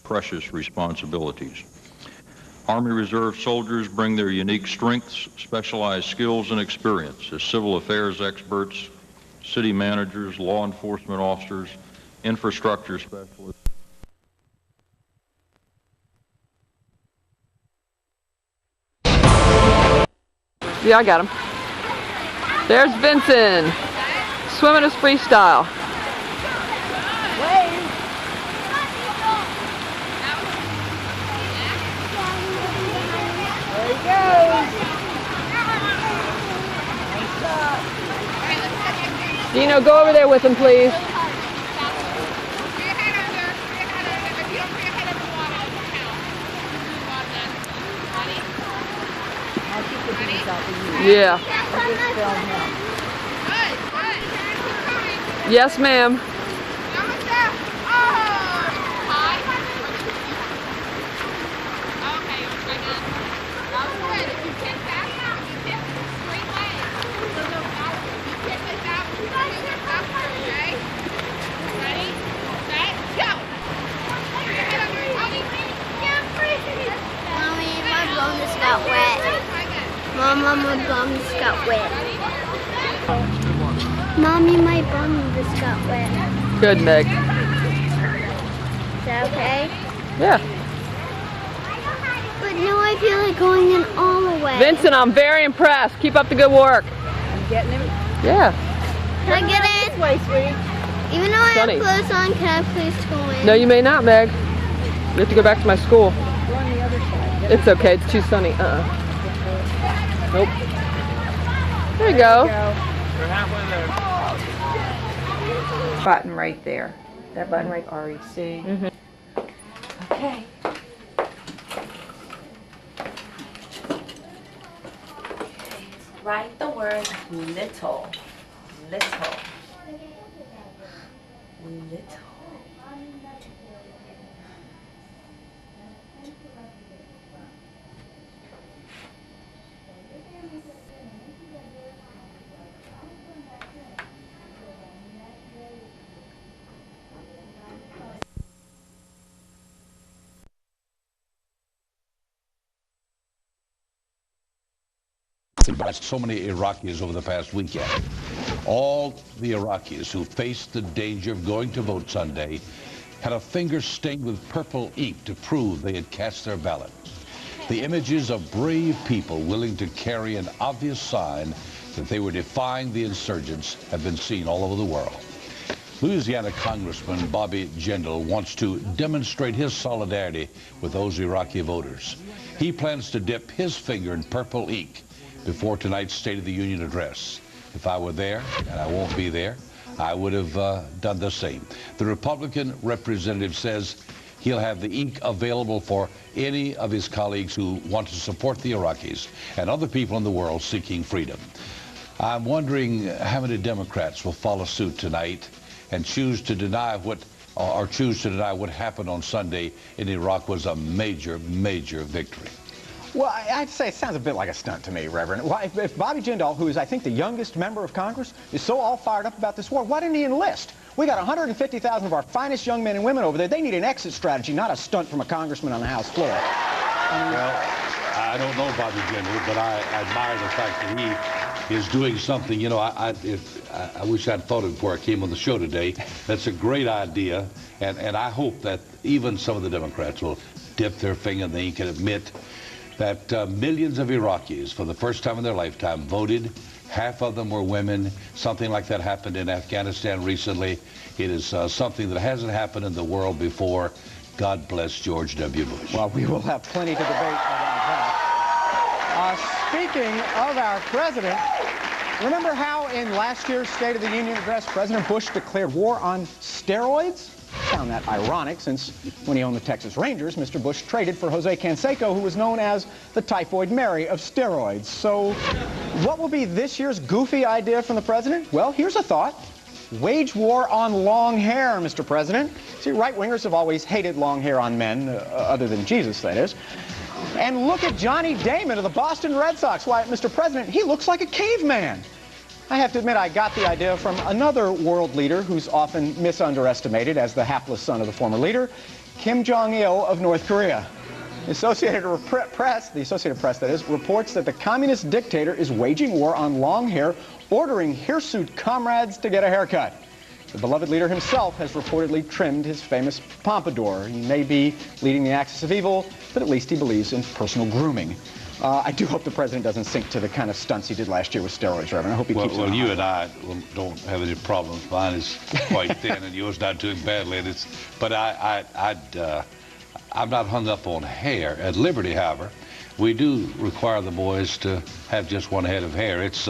precious responsibilities. Army Reserve soldiers bring their unique strengths, specialized skills, and experience as civil affairs experts, city managers, law enforcement officers, infrastructure specialists. Yeah, I got him. There's Vincent, swimming his freestyle. There he goes. Dino, go over there with him, please. Yeah. Yes, ma'am. Mama, my bum just got wet. Mommy, my bum just got wet. Good, Meg. Is that okay? Yeah. But now I feel like going in all the way. Vincent, I'm very impressed. Keep up the good work. You getting him? Yeah. Can I get in? This way, sweetie. Even though I Sunny. have clothes on, can I please go in? No, you may not, Meg. You have to go back to my school. Go on the other side. It's okay. It's too sunny. Nope. There you go. Button right there. That button right, REC. Mhm. Okay. Write the word little. Little. Little. By so many Iraqis over the past weekend. All the Iraqis who faced the danger of going to vote Sunday had a finger stained with purple ink to prove they had cast their ballot. The images of brave people willing to carry an obvious sign that they were defying the insurgents have been seen all over the world. Louisiana Congressman Bobby Jindal wants to demonstrate his solidarity with those Iraqi voters. He plans to dip his finger in purple ink before tonight's State of the Union address. If I were there, and I won't be there, I would have done the same. The Republican representative says he'll have the ink available for any of his colleagues who want to support the Iraqis and other people in the world seeking freedom. I'm wondering how many Democrats will follow suit tonight and choose to deny what happened on Sunday in Iraq was a major, major victory. Well, I'd say it sounds a bit like a stunt to me, Reverend. Why, if Bobby Jindal, who is, I think, the youngest member of Congress, is so all fired up about this war, why didn't he enlist? We got 150,000 of our finest young men and women over there. They need an exit strategy, not a stunt from a congressman on the House floor. Well, I don't know Bobby Jindal, but I admire the fact that he is doing something. You know, I wish I'd thought it before I came on the show today. That's a great idea, and I hope that even some of the Democrats will dip their finger in the ink and admit that millions of Iraqis, for the first time in their lifetime, voted. Half of them were women. Something like that happened in Afghanistan recently. It is something that hasn't happened in the world before. God bless George W. Bush. Well, we will have plenty to debate about that. Speaking of our president, remember how in last year's State of the Union address, President Bush declared war on steroids? Found that ironic, since when he owned the Texas Rangers, Mr. Bush traded for Jose Canseco, who was known as the Typhoid Mary of steroids. So what will be this year's goofy idea from the president? Well, here's a thought. Wage war on long hair, Mr. President. See, right-wingers have always hated long hair on men, other than Jesus, that is. And look at Johnny Damon of the Boston Red Sox. Why, Mr. President, he looks like a caveman. I have to admit, I got the idea from another world leader who's often misunderestimated as the hapless son of the former leader. Kim Jong-il of North Korea. The Associated Press, that is, reports that the communist dictator is waging war on long hair, ordering hirsute comrades to get a haircut. The beloved leader himself has reportedly trimmed his famous pompadour. He may be leading the axis of evil, but at least he believes in personal grooming. I do hope the president doesn't sink to the kind of stunts he did last year with steroids, Reverend. I hope he keeps it on. Well, you and I don't have any problems. Mine is quite thin, and yours not doing badly. But I'm not hung up on hair. At Liberty, however, we do require the boys to have just one head of hair. It's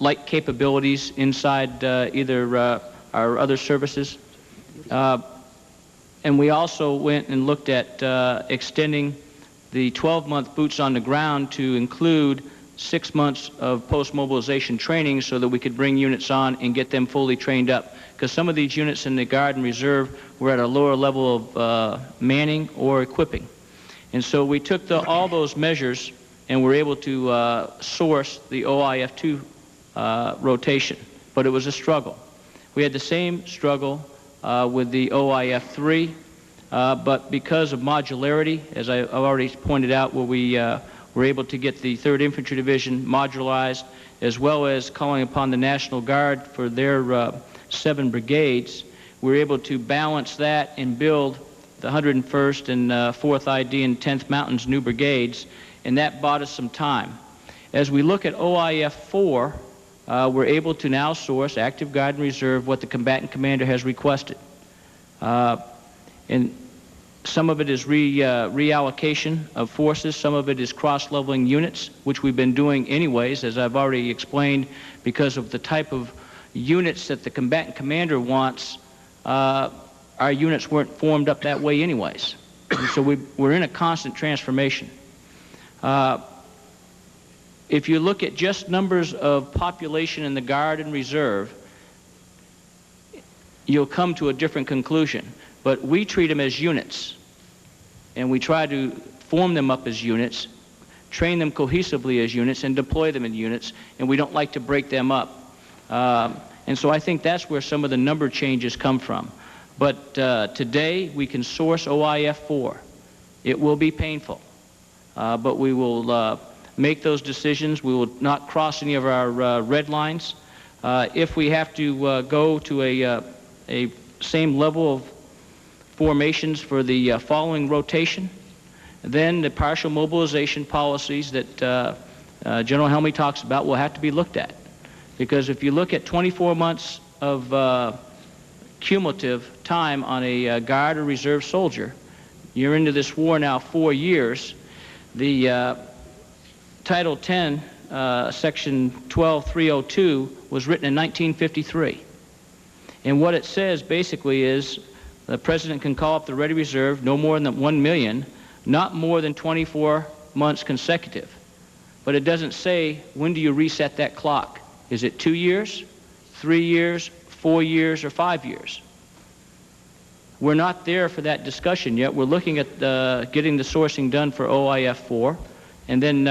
light capabilities inside either our other services. And we also went and looked at extending the 12-month boots on the ground to include 6 months of post-mobilization training so that we could bring units on and get them fully trained up. Because some of these units in the Guard and Reserve were at a lower level of manning or equipping. And so we took all those measures and were able to source the OIF-2 rotation. But it was a struggle. We had the same struggle with the OIF-3, but because of modularity, as I've already pointed out, where we were able to get the 3rd Infantry Division modularized, as well as calling upon the National Guard for their 7 brigades, we were able to balance that and build the 101st and 4th ID and 10th Mountains new brigades, and that bought us some time. As we look at OIF-4, we're able to now source active Guard and Reserve what the combatant commander has requested. And some of it is reallocation of forces, some of it is cross-leveling units, which we've been doing anyways, as I've already explained, because of the type of units that the combatant commander wants. Our units weren't formed up that way anyways. And so we're in a constant transformation. If you look at just numbers of population in the Guard and Reserve, you'll come to a different conclusion. But we treat them as units, and we try to form them up as units, train them cohesively as units, and deploy them in units, and we don't like to break them up. And so I think that's where some of the number changes come from. But today we can source OIF-4. It will be painful, but we will make those decisions. We will not cross any of our red lines. If we have to go to a same level of formations for the following rotation, then the partial mobilization policies that General Helmy talks about will have to be looked at. Because if you look at 24 months of cumulative time on a Guard or Reserve soldier, you're into this war now 4 years. The Title 10, Section 12302, was written in 1953. And what it says basically is the President can call up the Ready Reserve no more than 1 million, not more than 24 months consecutive. But it doesn't say, when do you reset that clock? Is it 2 years, 3 years, 4 years, or 5 years? We're not there for that discussion yet. We're looking at getting the sourcing done for OIF-4, and then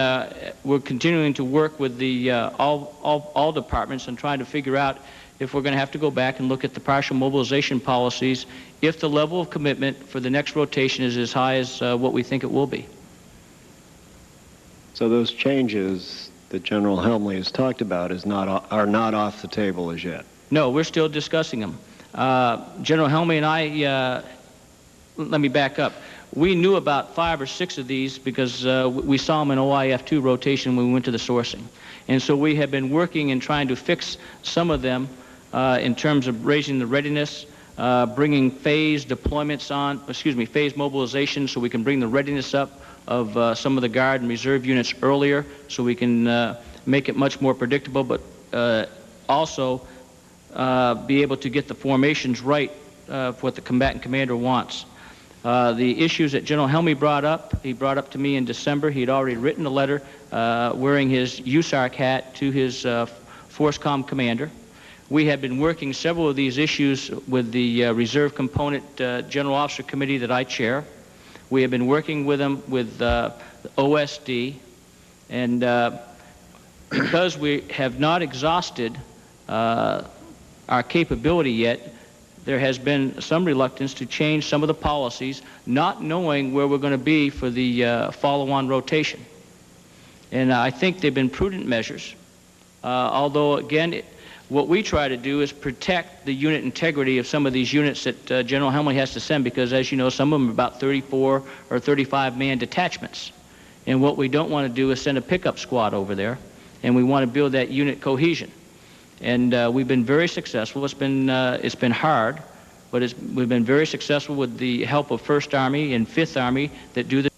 we're continuing to work with the all departments and trying to figure out if we're going to have to go back and look at the partial mobilization policies if the level of commitment for the next rotation is as high as what we think it will be. So those changes that General Helmley has talked about are not off the table as yet? No, we're still discussing them. General Helmley and I, let me back up. We knew about 5 or 6 of these because we saw them in OIF-2 rotation when we went to the sourcing. And so we have been working and trying to fix some of them in terms of raising the readiness, bringing phase deployments on, phase mobilization so we can bring the readiness up of some of the Guard and Reserve units earlier so we can make it much more predictable, but also be able to get the formations right for what the combatant commander wants. The issues that General Helmy brought up, he brought up to me in December. He had already written a letter wearing his USARC hat to his FORSCOM commander. We have been working several of these issues with the Reserve Component General Officer Committee that I chair. We have been working with them with OSD, and because we have not exhausted our capability yet, there has been some reluctance to change some of the policies, not knowing where we're going to be for the follow-on rotation. And I think they've been prudent measures, although, again, what we try to do is protect the unit integrity of some of these units that General Helmy has to send, because, as you know, some of them are about 34 or 35-man detachments. And what we don't want to do is send a pickup squad over there, and we want to build that unit cohesion. And we've been very successful. It's been hard, but we've been very successful with the help of 1st Army and 5th Army that do the